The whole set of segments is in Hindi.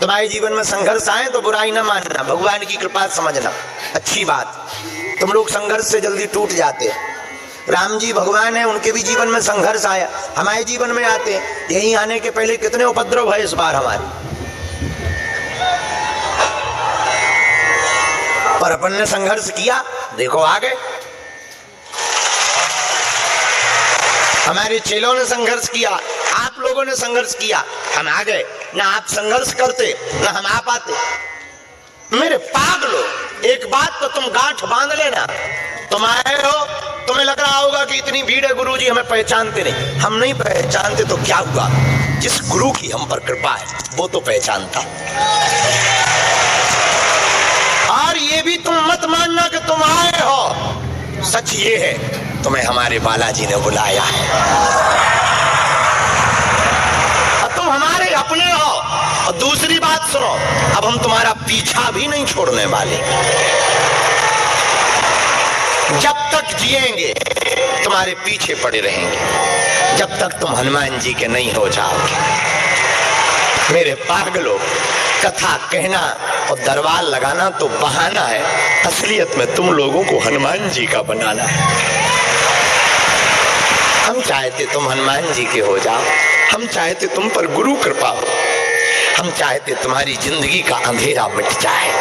तुम्हारे जीवन में संघर्ष आए तो बुराई ना मानना, भगवान की कृपा समझना, अच्छी बात। तुम लोग संघर्ष से जल्दी टूट जाते। राम जी भगवान है, उनके भी जीवन में संघर्ष आया, हमारे जीवन में आते हैं। यही आने के पहले कितने उपद्रव है इस बार हमारे, पर अपन ने संघर्ष किया, देखो आ गए। हमारे चेलों ने संघर्ष किया, आप लोगों ने संघर्ष किया, हम आ गए। ना आप संघर्ष करते ना हम आ पाते। मेरे पागलो, एक बात तो तुम गांठ बांध लेना, तुम आए हो, तुम्हें लग रहा होगा कि इतनी भीड़ है, गुरुजी हमें पहचानते नहीं। हम नहीं पहचानते तो क्या हुआ, जिस गुरु की हम पर कृपा है वो तो पहचानता। और ये भी तुम मत मानना कि तुम आए हो, सच ये है तुम्हें हमारे बालाजी ने बुलाया है, अब तुम हमारे अपने हो। और दूसरी बात सुनो, अब हम तुम्हारा पीछा भी नहीं छोड़ने वाले। जब तक जिएंगे तुम्हारे पीछे पड़े रहेंगे, जब तक तुम हनुमान जी के नहीं हो जाओगे। मेरे पागलों, कथा कहना और दरबार लगाना तो बहाना है, असलियत में तुम लोगों को हनुमान जी का बनाना है। हम चाहते तुम हनुमान जी के हो जाओ, हम चाहते तुम पर गुरु कृपा हो, हम चाहते तुम्हारी जिंदगी का अंधेरा मिट जाए,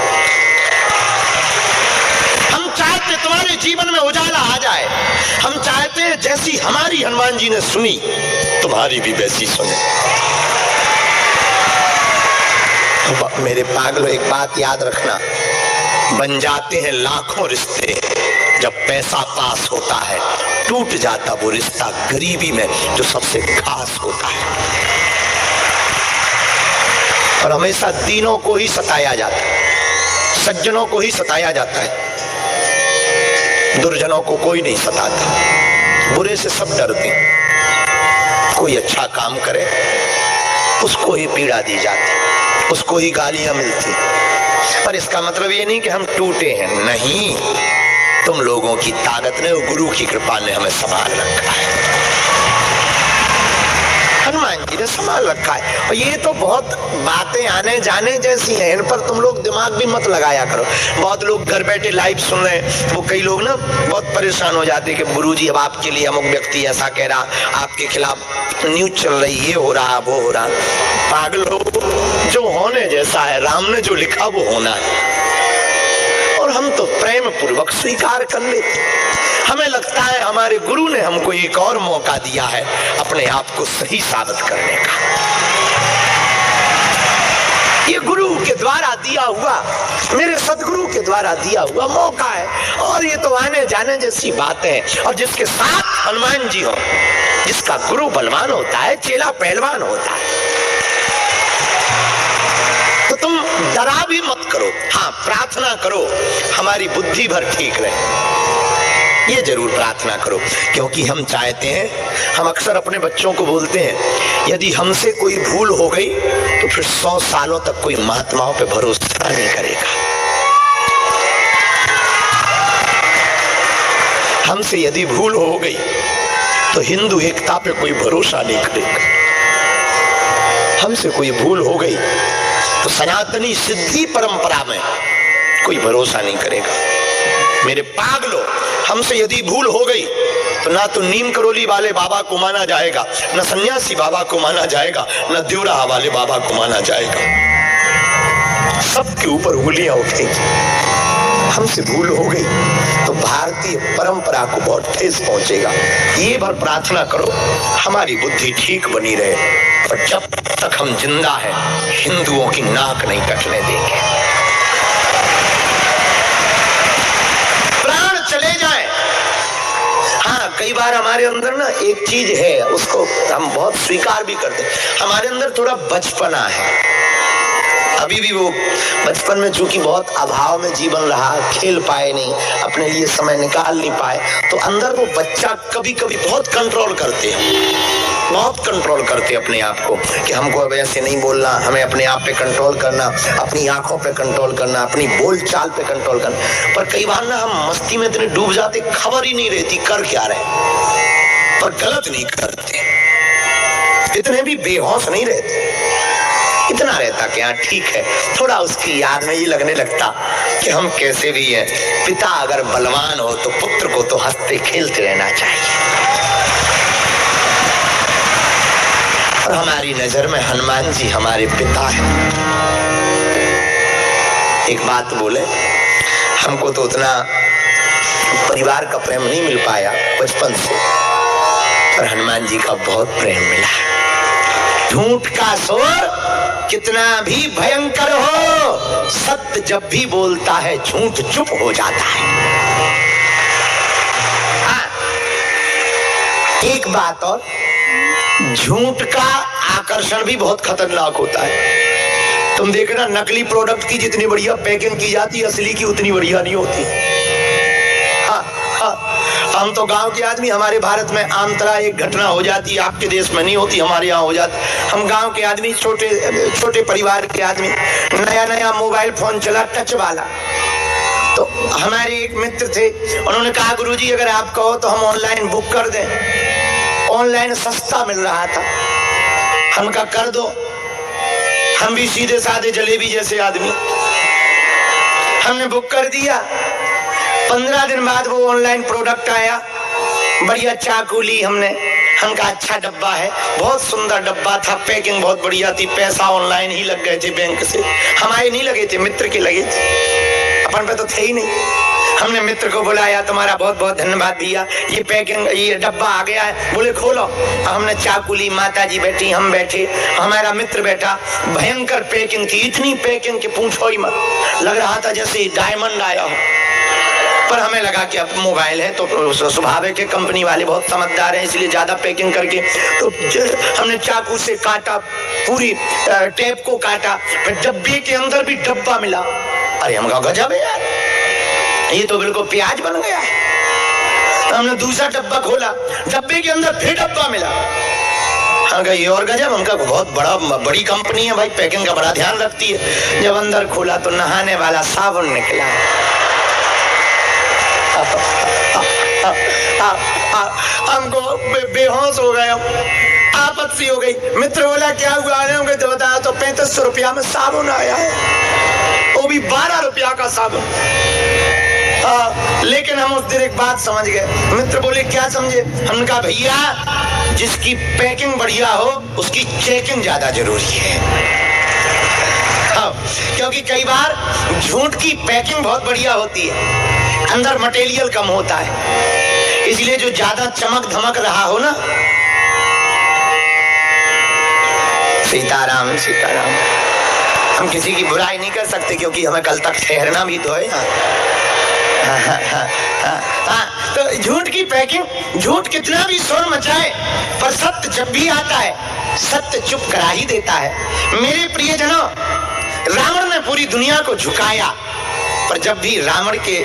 हम चाहते तुम्हारे जीवन में उजाला आ जाए, हम चाहते हैं जैसी हमारी हनुमान जी ने सुनी तुम्हारी भी वैसी सुने। तो मेरे पागलों, एक बात याद रखना, बन जाते हैं लाखों रिश्ते, जब पैसा पास होता है टूट जाता वो रिश्ता गरीबी में जो सबसे खास होता है। और हमेशा दीनों को ही सताया जाता है, सज्जनों को ही सताया जाता है, दुर्जनों को कोई नहीं सताता। बुरे से सब डरते, कोई अच्छा काम करे उसको ही पीड़ा दी जाती, उसको ही गालियां मिलती। पर इसका मतलब ये नहीं कि हम टूटे हैं, नहीं, तुम लोगों की ताकत ने, गुरु की कृपा ने हमें संभाल रखा है, हनुमान जी ने संभाल रखा है। और ये तो बहुत बातें आने जाने जैसी हैं, इन पर तुम लोग दिमाग भी मत लगाया करो। बहुत लोग घर बैठे लाइव सुन रहे हैं, वो कई लोग ना बहुत परेशान हो जाते हैं कि गुरुजी अब आपके लिए अमुक व्यक्ति ऐसा कह रहा, आपके खिलाफ न्यूज चल रही, ये हो रहा वो हो रहा। पागलों, जो होने जैसा है, राम ने जो लिखा वो होना है, और हम तो प्रेम पूर्वक स्वीकार कर लेते। हमें लगता है हमारे गुरु ने हमको एक और मौका दिया है अपने आप को सही साबित करने का। ये गुरु के द्वारा दिया हुआ, मेरे सदगुरु के द्वारा दिया हुआ मौका है, और ये तो आने जाने जैसी बातें हैं। और जिसके साथ हनुमान जी हो, जिसका गुरु बलवान होता है, चेला पहलवान होता है, तो तुम डरा भी मत करो। हाँ, प्रार्थना करो हमारी बुद्धि भर ठीक रहे, ये जरूर प्रार्थना करो, क्योंकि हम चाहते हैं, हम अक्सर अपने बच्चों को बोलते हैं, यदि हमसे कोई भूल हो गई तो फिर 100 सालों तक कोई महात्माओं पे भरोसा नहीं करेगा। हमसे यदि भूल हो गई तो हिंदू एकता पे कोई भरोसा नहीं करेगा। हमसे कोई भूल हो गई तो सनातनी सिद्धि परंपरा में कोई भरोसा नहीं करेगा। मेरे पागलों, हमसे यदि भूल हो गई तो ना तो नीम करोली वाले बाबा को माना जाएगा, ना सन्यासी बाबा को माना जाएगा, ना द्योरा वाले बाबा को माना जाएगा। सबके ऊपर उंगलियां उठेंगी। हमसे भूल हो गई तो भारतीय परंपरा को बहुत ठेस पहुंचेगा। ये भर प्रार्थना करो हमारी बुद्धि ठीक बनी रहे, और जब तक हम जिंदा हैं हिंदुओं की नाक नहीं कटने देंगे। प्राण चले जाए, हाँ, कई बार हमारे अंदर ना एक चीज है, उसको हम बहुत स्वीकार भी करते हैं, हमारे अंदर थोड़ा बचपना है। अभी भी वो बचपन में चूंकि बहुत अभाव में जीवन रहा, खेल पाए नहीं, अपने लिए समय निकाल नहीं पाए, तो अंदर वो बच्चा कभी कभी बहुत कंट्रोल करते हैं, बहुत कंट्रोल करते हैं अपने आप को, कि हमको अब ऐसे नहीं बोलना, हमें अपने आप पे कंट्रोल करना, अपनी आंखों पे कंट्रोल करना, अपनी बोल चाल पे कंट्रोल करना। पर कई बार ना हम मस्ती में इतने डूब जाते, खबर ही नहीं रहती कर क्या रहे, पर गलत नहीं करते, इतने भी बेहोश नहीं रहते, इतने इतना रहता कि हाँ ठीक है, थोड़ा उसकी याद में ये लगने लगता कि हम कैसे भी हैं, पिता अगर बलवान हो तो पुत्र को तो हंसते खेलते रहना चाहिए। और हमारी नजर में हनुमान जी हमारे पिता हैं। एक बात बोले, हमको तो उतना परिवार का प्रेम नहीं मिल पाया बचपन से, पर हनुमान जी का बहुत प्रेम मिला। झूठ का शोर कितना भी भयंकर हो, सत्य जब भी बोलता है झूठ चुप हो जाता है। एक बात और, झूठ का आकर्षण भी बहुत खतरनाक होता है। तुम देखना, नकली प्रोडक्ट की जितनी बढ़िया पैकिंग की जाती है, असली की उतनी बढ़िया नहीं होती। हम तो गांव के आदमी, हमारे भारत में आम तरह एक घटना हो जाती है, आपके देश में नहीं होती, हमारे यहाँ हो जाती। हम गांव के आदमी, छोटे परिवार के आदमी, नया मोबाइल फोन चला टच वाला, तो हमारे एक मित्र थे, उन्होंने कहा गुरुजी अगर आप कहो तो हम ऑनलाइन बुक कर दें। ऑनलाइन सस्ता मिल रहा था, हम कहा कर दो। हम भी सीधे साधे जलेबी जैसे आदमी, हमने बुक कर दिया। 15 दिन बाद वो ऑनलाइन प्रोडक्ट आया, बढ़िया चाकू ली हमने, हम कहा अच्छा डब्बा है, बहुत सुंदर डब्बा था, पैकिंग बहुत बढ़िया थी। पैसा ऑनलाइन ही लग गए थे बैंक से, हमारे नहीं लगे थे, मित्र के लगे थे, अपन पे तो थे ही नहीं। हमने मित्र को बुलाया, तुम्हारा बहुत बहुत धन्यवाद भैया, ये पैकिंग, ये डब्बा आ गया है। बोले खोलो। हमने चाकू ली, माता जी बैठी, हम बैठे, हमारा मित्र बैठा। भयंकर पैकिंग थी, इतनी पैकिंग कि पूछो ही मत, लग रहा था जैसे डायमंड आया हो। पर हमें लगा कि अब मोबाइल है तो स्वाभाविक है, कंपनी वाले बहुत समझदार हैं, इसलिए ज्यादा पैकिंग करके तो हमने चाकू से काटा, पूरी टेप को काटा, फिर डब्बे के अंदर भी डब्बा मिला। अरे हम कहा गजब है यार, ये तो बिल्कुल प्याज बन गया है। तो हमने दूसरा डब्बा खोला, डब्बे के अंदर फिर डब्बा मिला। हम कहा ये और गजब, हम कहा बहुत बड़ी कंपनी है भाई, पैकिंग का बड़ा ध्यान रखती है। जब अंदर खोला तो नहाने वाला साबुन निकला। हमको बेहोश हो गए, आपत सी हो गई। मित्र बोला क्या हुआ है, तो बताया तो 3500 रुपया में साबुन आया है, वो भी 12 रुपया का साबुन। लेकिन हम उस दिन एक बात समझ गए। मित्र बोले क्या समझे, हमने कहा भैया जिसकी पैकिंग बढ़िया हो उसकी चेकिंग ज्यादा जरूरी है। क्योंकि कई बार झूठ की पैकिंग बहुत बढ़िया होती है, अंदर मटेरियल कम होता है, इसलिए जो ज्यादा चमक धमक रहा हो ना, सीताराम सीताराम, हम किसी की बुराई नहीं कर सकते क्योंकि हमें कल तक ठहरना भी तो है। तो झूठ की पैकिंग, झूठ कितना भी शोर मचाए पर सत्य जब भी आता है, सत्य चुप करा ही देता है। मेरे प्रियजनों, रावण ने पूरी दुनिया को झुकाया, पर जब भी रावण के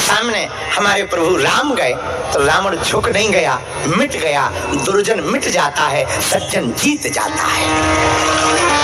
सामने हमारे प्रभु राम गए तो रावण झुक नहीं गया, मिट गया। दुर्जन मिट जाता है, सज्जन जीत जाता है।